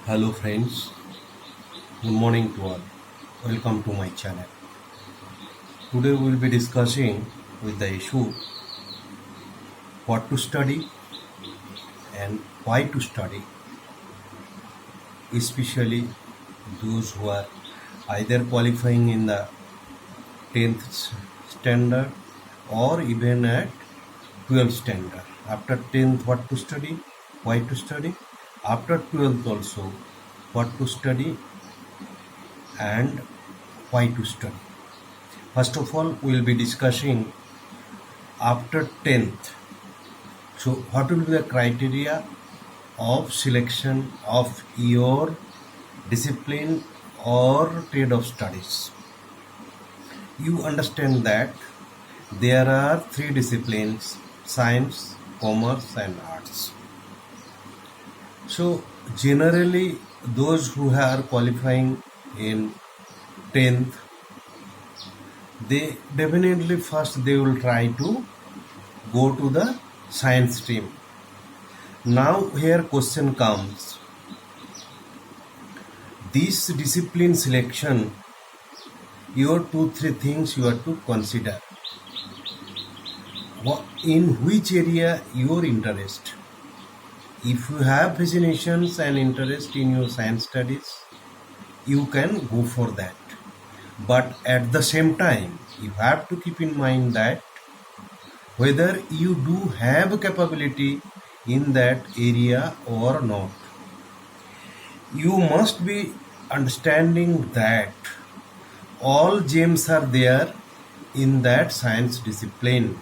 Hello friends, good morning to all. Welcome to my channel. Today we will be discussing with the issue what to study and why to study, especially those who are either qualifying in the 10th standard or even at 12th standard. After 10th what to study, why to study, after 12th also what to study and why to study. First of all, we will be discussing after 10th. So, what will be the criteria of selection of your discipline or trade of studies? You understand that there are three disciplines: science, commerce, and arts. So, generally, those who are qualifying in 10th, they definitely first they will try to go to the science stream. Now here question comes, this discipline selection, your 2-3 things you have to consider. In which area your interest? If you have fascinations and interest in your science studies, you can go for that. But at the same time, you have to keep in mind that whether you do have capability in that area or not. You must be understanding that all gems are there in that science discipline.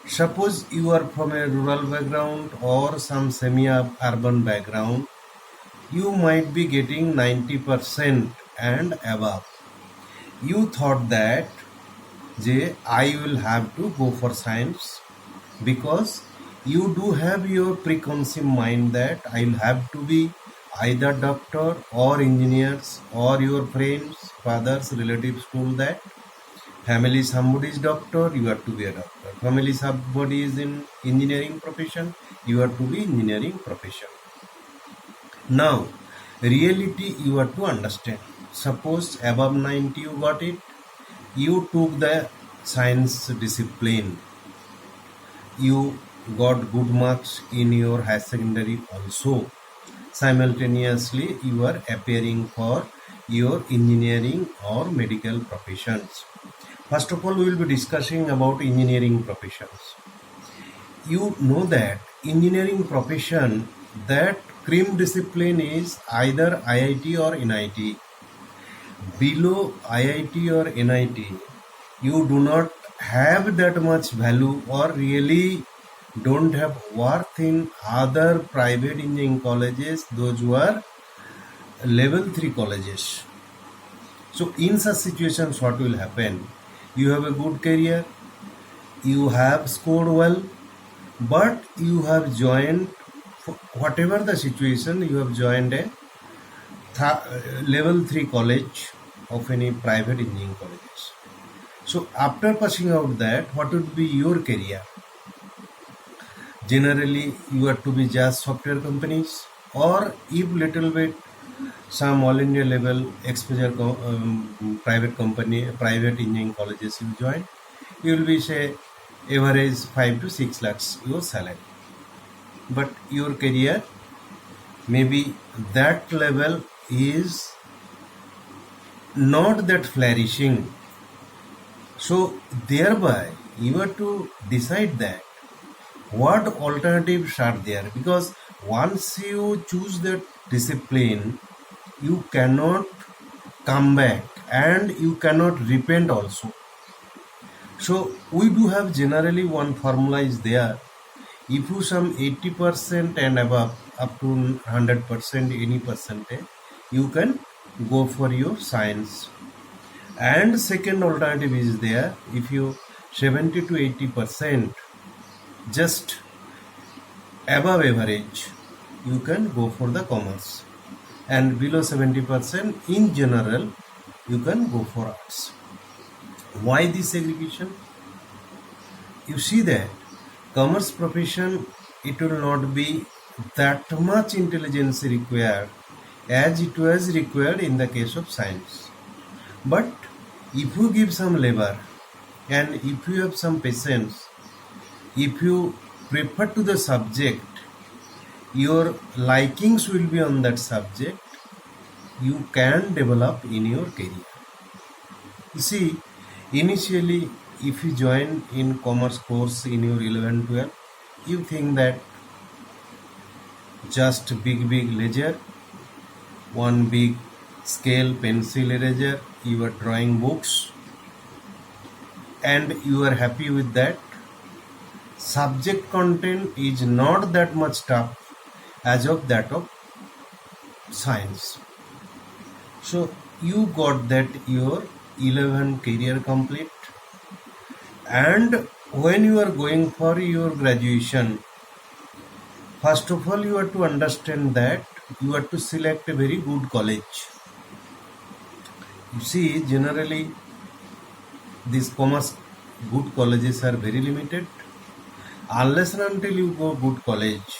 Suppose you are from a rural background or some semi-urban background, you might be getting 90% and above. You thought that I will have to go for science because you do have your preconceived mind that I will have to be either doctor or engineers, or your friends, fathers, relatives told that family somebody is doctor, you have to be a doctor. Family somebody is in engineering profession, you have to be engineering profession. Now, reality you have to understand. Suppose above 90 you got it, you took the science discipline, you got good marks in your higher secondary also. Simultaneously, you are appearing for your engineering or medical professions. First of all, we will be discussing about engineering professions. You know that engineering profession, that cream discipline is either IIT or NIT. Below IIT or NIT, you do not have that much value or really don't have worth in other private engineering colleges, those who are level 3 colleges. So in such situations, what will happen? You have a good career, you have scored well, but you have joined, whatever the situation, you have joined a level 3 college of any private engineering colleges. So after passing out that, what would be your career? Generally, you have to be just software companies, or if little bit some all India level exposure private company, private engineering colleges you join, you will be say average 5 to 6 lakhs your salary. But your career maybe that level is not that flourishing. So thereby you have to decide that what alternatives are there, because once you choose that discipline, you cannot come back and you cannot repent also. So we do have generally one formula is there. If you some 80% and above up to 100% any percentage, you can go for your science. And second alternative is there, if you 70 to 80% just above average, you can go for the commerce, and below 70% in general you can go for arts. Why this segregation? You see that commerce profession, it will not be that much intelligence required as it was required in the case of science. But if you give some labor and if you have some patience, if you prefer to the subject, your likings will be on that subject, you can develop in your career. You see, initially if you join in commerce course in your 11-12, you think that just big ledger, one big scale pencil eraser, you are drawing books and you are happy with that. Subject content is not that much tough as of that of science. So you got that your 11 career complete, and when you are going for your graduation, first of all you have to understand that you have to select a very good college. You see, generally these commerce good colleges are very limited. Unless and until you go good college,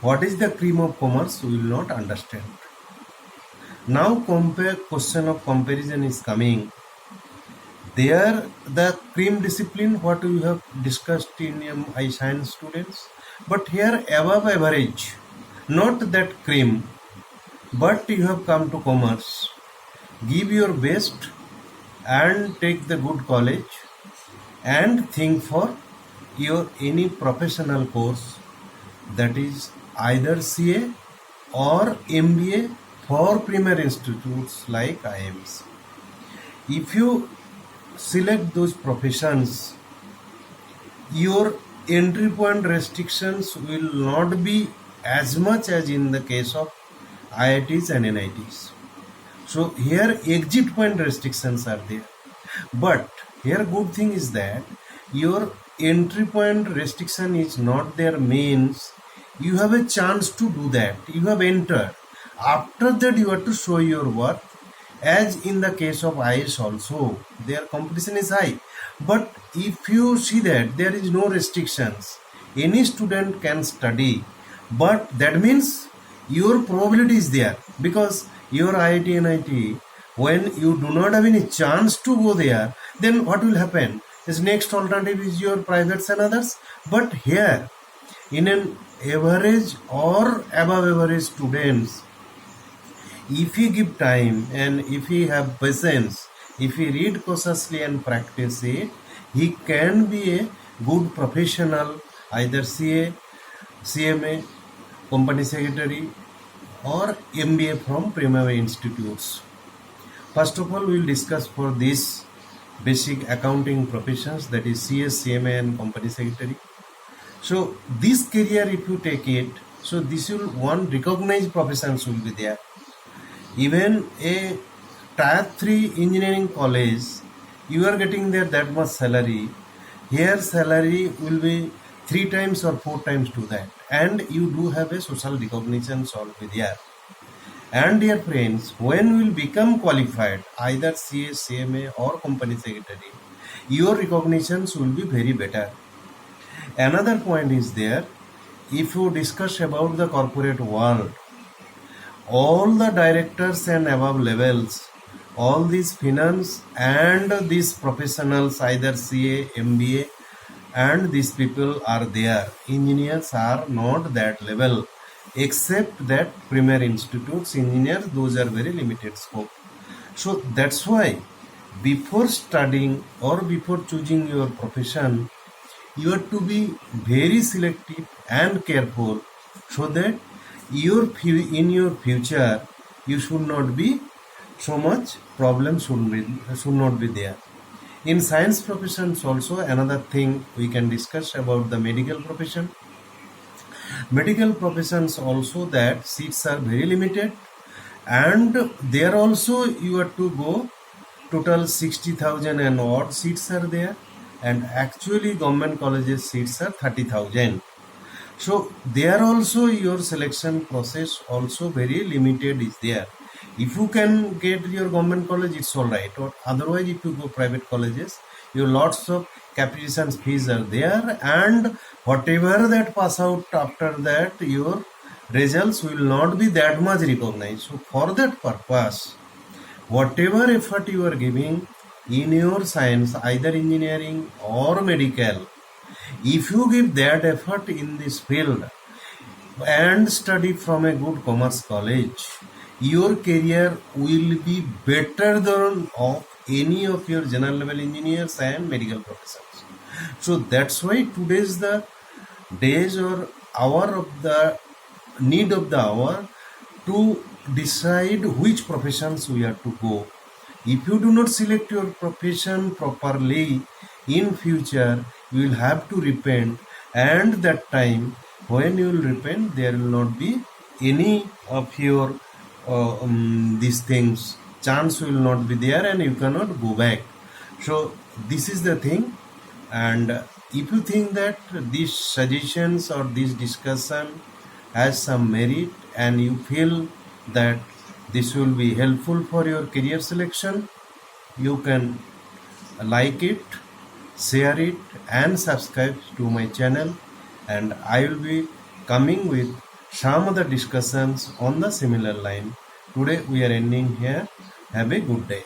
what is the cream of commerce you will not understand. Now question of comparison is coming. There the cream discipline what we have discussed in science students, but here above average, not that cream, but you have come to commerce. Give your best and take the good college and think for your any professional course, that is either CA or MBA for premier institutes like IIMs. If you select those professions, your entry point restrictions will not be as much as in the case of IITs and NITs. So here exit point restrictions are there, but here good thing is that your entry point restriction is not there, means you have a chance to do that. You have entered. After that you have to show your work. As in the case of IS also, their competition is high. But if you see that there is no restrictions, any student can study, but that means your probability is there, because your IIT NIT, when you do not have any chance to go there, then what will happen? His next alternative is your privates and others. But here, in an average or above average students, if he give time and if he have patience, if he read cautiously and practice it, he can be a good professional, either CA, CMA, company secretary, or MBA from premier institutes. First of all, we will discuss for this basic accounting professions, that is CS, CMA and company secretary. So this career if you take it, so this will one recognized professions will be there. Even a tier 3 engineering college, you are getting there that much salary. Here salary will be 3 times or 4 times to that, and you do have a social recognition all be there. And dear friends, when you will become qualified, either CA, CMA or company secretary, your recognitions will be very better. Another point is there, if you discuss about the corporate world, all the directors and above levels, all these finance and these professionals, either CA, MBA, and these people are there. Engineers are not that level, except that premier institutes engineers, those are very limited scope. So that's why before studying or before choosing your profession, you have to be very selective and careful, so that in your future you should not be so much problem should not be there. In science professions also, another thing we can discuss about the medical profession. Medical professions also, that seats are very limited, and there also you have to go total 60,000 and odd seats are there, and actually government colleges seats are 30,000. So there also your selection process also very limited is there. If you can get your government college, it's all right, or otherwise if you go private colleges, your lots of capitation fees are there, and whatever that pass out after that, your results will not be that much recognized. So for that purpose, whatever effort you are giving in your science, either engineering or medical, if you give that effort in this field and study from a good commerce college, your career will be better than of any of your general level engineers and medical professors. So that's why today's the days or hour of the need of the hour to decide which professions we are to go. If you do not select your profession properly, in future you will have to repent, and that time when you will repent, there will not be any of your these things, chance will not be there and you cannot go back. So this is the thing. And if you think that these suggestions or this discussion has some merit and you feel that this will be helpful for your career selection, you can like it, share it and subscribe to my channel, and I will be coming with some other discussions on the similar line. Today we are ending here. Have a good day.